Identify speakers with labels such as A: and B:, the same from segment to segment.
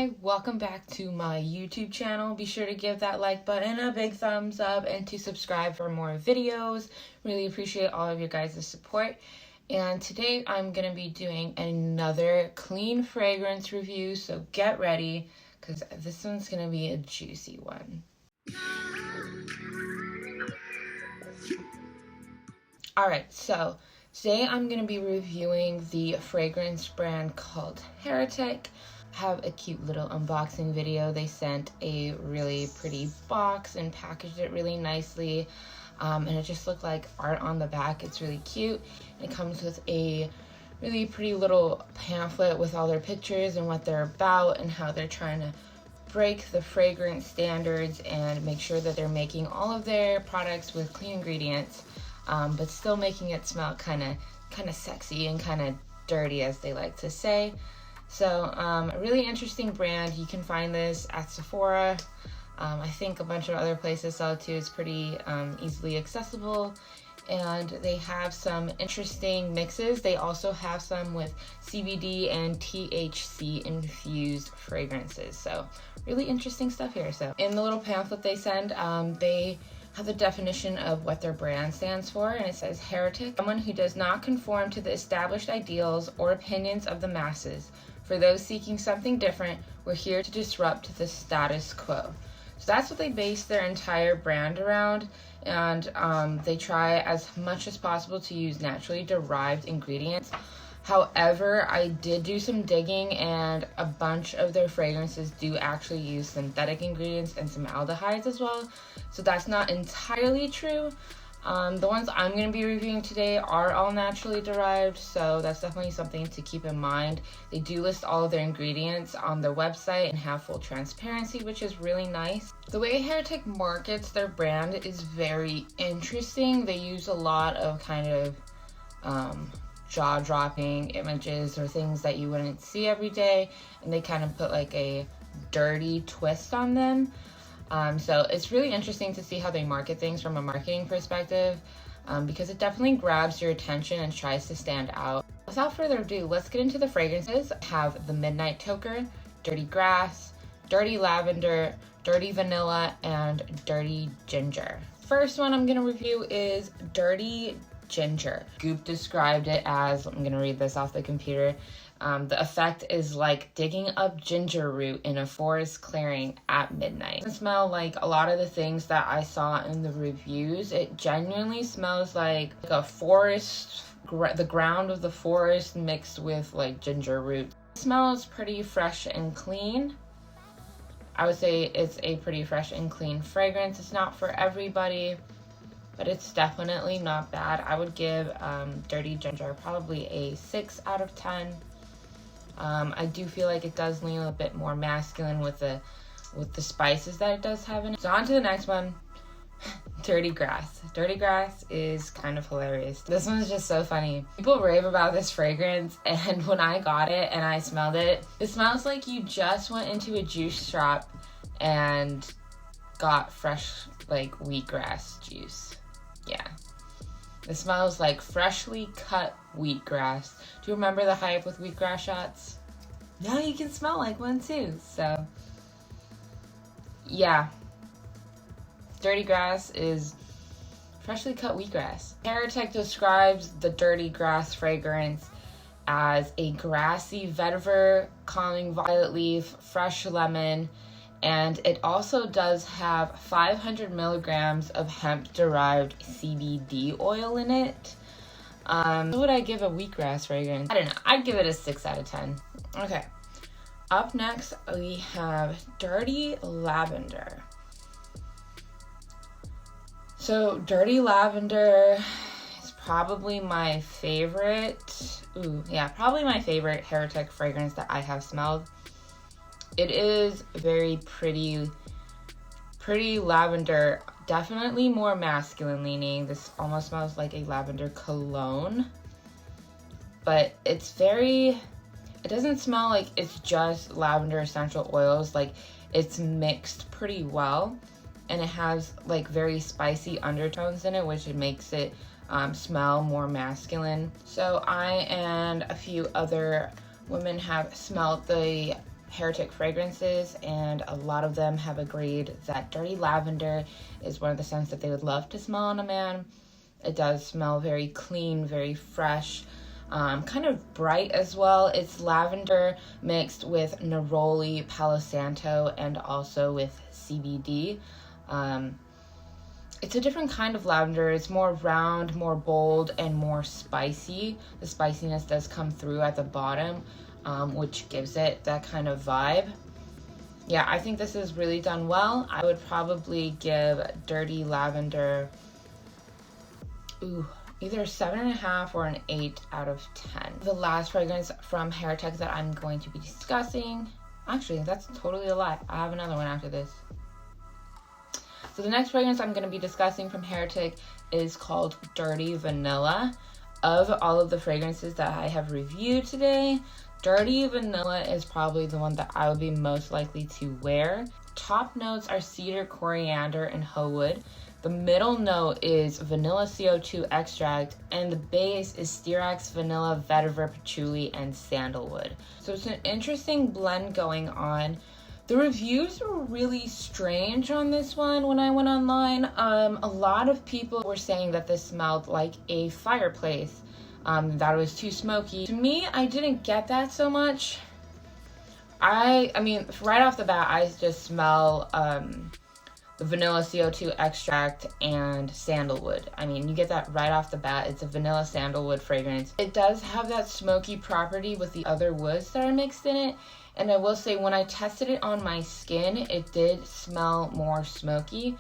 A: Hi, welcome back to my YouTube channel. Be sure to give that like button a big thumbs up and to subscribe for more videos. Really appreciate all of your guys' support. And today I'm going to be doing another clean fragrance review, so get ready because this one's going to be a juicy one. Alright, so today I'm going to be reviewing the fragrance brand called Heretic. I have a cute little unboxing video. They sent a really pretty box and packaged it really nicely. And it just looked like art on the back. It's really cute. It comes with a really pretty little pamphlet with all their pictures and what they're about and how they're trying to break the fragrance standards and make sure that they're making all of their products with clean ingredients, but still making it smell kind of sexy and kind of dirty, as they like to say. So a really interesting brand. You can find this at Sephora. I think a bunch of other places sell it too. It's pretty easily accessible, and they have some interesting mixes. They also have some with CBD and THC infused fragrances. So really interesting stuff here. So in the little pamphlet they send, they have the definition of what their brand stands for, and it says Heretic, someone who does not conform to the established ideals or opinions of the masses. For those seeking something different, we're here to disrupt the status quo. So that's what they base their entire brand around, and they try as much as possible to use naturally derived ingredients. However, I did do some digging, and a bunch of their fragrances do actually use synthetic ingredients and some aldehydes as well. So that's not entirely true. The ones I'm going to be reviewing today are all naturally derived, so that's definitely something to keep in mind. They do list all of their ingredients on their website and have full transparency, which is really nice. The way Heretic markets their brand is very interesting. They use a lot of kind of jaw-dropping images or things that you wouldn't see every day, and they kind of put like a dirty twist on them. So it's really interesting to see how they market things from a marketing perspective, because it definitely grabs your attention and tries to stand out. Without further ado, let's get into the fragrances. I have the Midnight Toker, Dirty Grass, Dirty Lavender, Dirty Vanilla, and Dirty Ginger. First one I'm going to review is Dirty Ginger. Goop described it as, I'm going to read this off the computer, the effect is like digging up ginger root in a forest clearing at midnight. It doesn't smell like a lot of the things that I saw in the reviews. It genuinely smells like a forest, the ground of the forest mixed with like ginger root. It smells pretty fresh and clean. I would say it's a pretty fresh and clean fragrance. It's not for everybody, but it's definitely not bad. I would give Dirty Ginger probably a 6 out of 10. I do feel like it does lean a bit more masculine with the spices that it does have in it. So on to the next one, Dirty Grass. Dirty Grass is kind of hilarious. This one's just so funny. People rave about this fragrance, and when I got it and I smelled it, it smells like you just went into a juice shop and got fresh like wheatgrass juice. Yeah. It smells like freshly cut wheatgrass. Do you remember the hype with wheatgrass shots? Now you can smell like one too. So, yeah. Dirty Grass is freshly cut wheatgrass. Heretic describes the Dirty Grass fragrance as a grassy vetiver, calming violet leaf, fresh lemon, and it also does have 500 milligrams of hemp-derived CBD oil in it. What would I give a wheatgrass fragrance? I don't know. I'd give it a 6 out of 10. Okay. Up next, we have Dirty Lavender. So, Dirty Lavender is probably my favorite. Probably my favorite Heretic fragrance that I have smelled. It is very pretty lavender, definitely more masculine leaning. This almost smells like a lavender cologne, but it doesn't smell like it's just lavender essential oils. Like, it's mixed pretty well, and it has like very spicy undertones in it, which makes it smell more masculine. So I and a few other women have smelled the Heretic fragrances, and a lot of them have agreed that Dirty Lavender is one of the scents that they would love to smell on a man. It does smell very clean, very fresh, kind of bright as well. It's lavender mixed with neroli, Palo Santo, and also with CBD. It's a different kind of lavender. It's more round, more bold, and more spicy. The spiciness does come through at the bottom, which gives it that kind of vibe. Yeah, I think this is really done well. I would probably give Dirty Lavender either 7.5 or an 8 out of 10. The last fragrance from Heretic that I'm going to be discussing, actually, that's totally a lie. I have another one after this. So the next fragrance I'm going to be discussing from Heretic is called Dirty Vanilla. Of all of the fragrances that I have reviewed today, Dirty Vanilla is probably the one that I would be most likely to wear. Top notes are cedar, coriander, and hoe wood. The middle note is vanilla CO2 extract, and the base is Styrax, vanilla, vetiver, patchouli, and sandalwood. So it's an interesting blend going on. The reviews were really strange on this one when I went online. A lot of people were saying that this smelled like a fireplace, that it was too smoky. To me, I didn't get that so much. I mean, right off the bat, I just smell the vanilla CO2 extract and sandalwood. I mean, you get that right off the bat. It's a vanilla sandalwood fragrance. It does have that smoky property with the other woods that are mixed in it. And I will say, when I tested it on my skin, it did smell more smoky.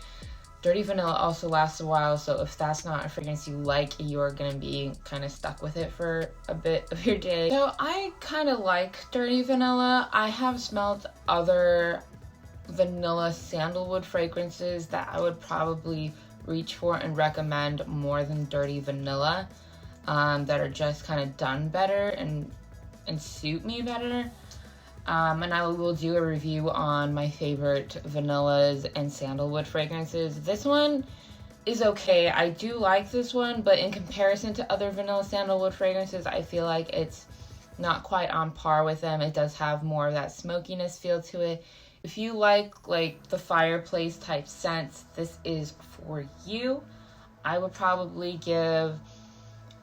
A: Dirty Vanilla also lasts a while, so if that's not a fragrance you like, you're gonna be kind of stuck with it for a bit of your day. So I kind of like Dirty Vanilla. I have smelled other vanilla sandalwood fragrances that I would probably reach for and recommend more than Dirty Vanilla, that are just kind of done better and suit me better. And I will do a review on my favorite vanillas and sandalwood fragrances. This one is okay. I do like this one, but in comparison to other vanilla sandalwood fragrances, I feel like it's not quite on par with them. It does have more of that smokiness feel to it. If you like the fireplace type scents, this is for you. I would probably give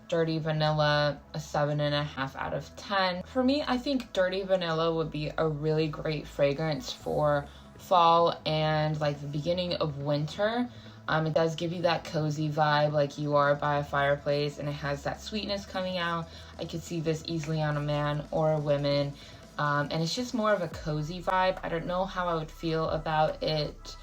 A: Dirty Vanilla a 7.5 out of 10. For me, I think Dirty Vanilla would be a really great fragrance for fall and the beginning of winter. It does give you that cozy vibe, like you are by a fireplace, and it has that sweetness coming out. I could see this easily on a man or a woman. And it's just more of a cozy vibe. I don't know how I would feel about it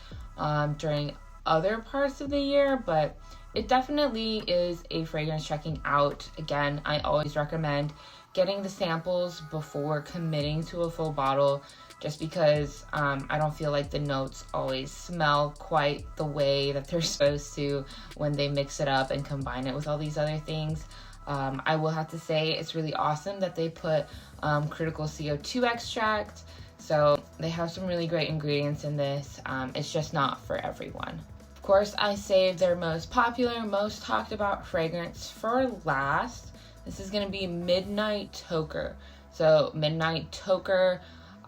A: during other parts of the year, but it definitely is a fragrance checking out. Again, I always recommend getting the samples before committing to a full bottle, just because I don't feel like the notes always smell quite the way that they're supposed to when they mix it up and combine it with all these other things. I will have to say it's really awesome that they put critical CO2 extract. So they have some really great ingredients in this. It's just not for everyone. Of course, I saved their most popular, most talked about fragrance for last. This is going to be Midnight Toker. So Midnight Toker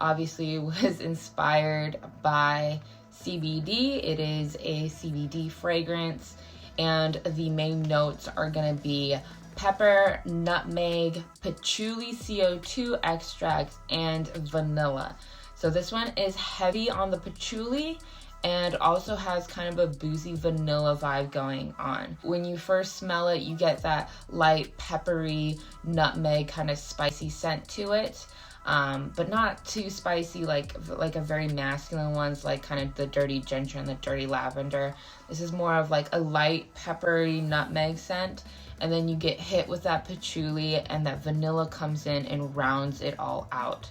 A: obviously was inspired by CBD. It is a CBD fragrance, and the main notes are going to be pepper, nutmeg, patchouli CO2 extract, and vanilla. So this one is heavy on the patchouli and also has kind of a boozy vanilla vibe going on. When you first smell it, you get that light peppery nutmeg kind of spicy scent to it, but not too spicy like a very masculine ones, like kind of the Dirty Ginger and the Dirty Lavender. This is more of like a light peppery nutmeg scent, and then you get hit with that patchouli, and that vanilla comes in and rounds it all out.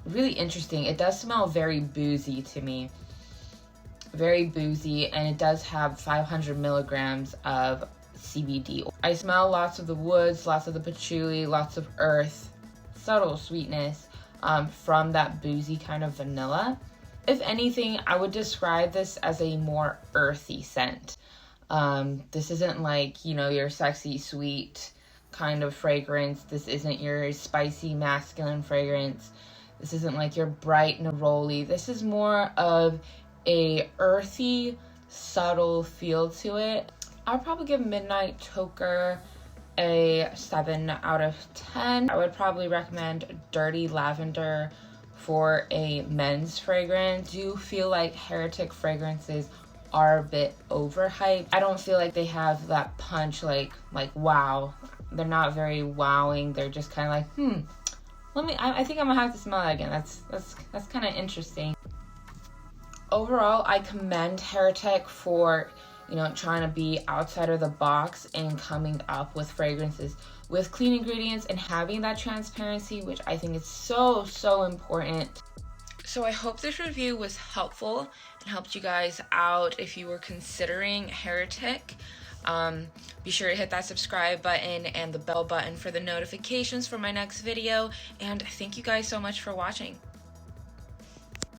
A: Really interesting. It does smell very boozy to me. Very boozy, and it does have 500 milligrams of CBD. I smell lots of the woods, lots of the patchouli, lots of earth, subtle sweetness from that boozy kind of vanilla. If anything, I would describe this as a more earthy scent. This isn't like, your sexy, sweet kind of fragrance. This isn't your spicy, masculine fragrance. This isn't like your bright neroli. This is more of a earthy, subtle feel to it. I'll probably give Midnight Toker a 7 out of 10. I would probably recommend Dirty Lavender for a men's fragrance. I do feel like Heretic fragrances are a bit overhyped. I don't feel like they have that punch, like wow. They're not very wowing. They're just kind of like, I think I'm gonna have to smell that again. That's kind of interesting. Overall, I commend Heretic for, you know, trying to be outside of the box and coming up with fragrances with clean ingredients and having that transparency, which I think is so, so important. So I hope this review was helpful and helped you guys out if you were considering Heretic. Be sure to hit that subscribe button and the bell button for the notifications for my next video. And thank you guys so much for watching.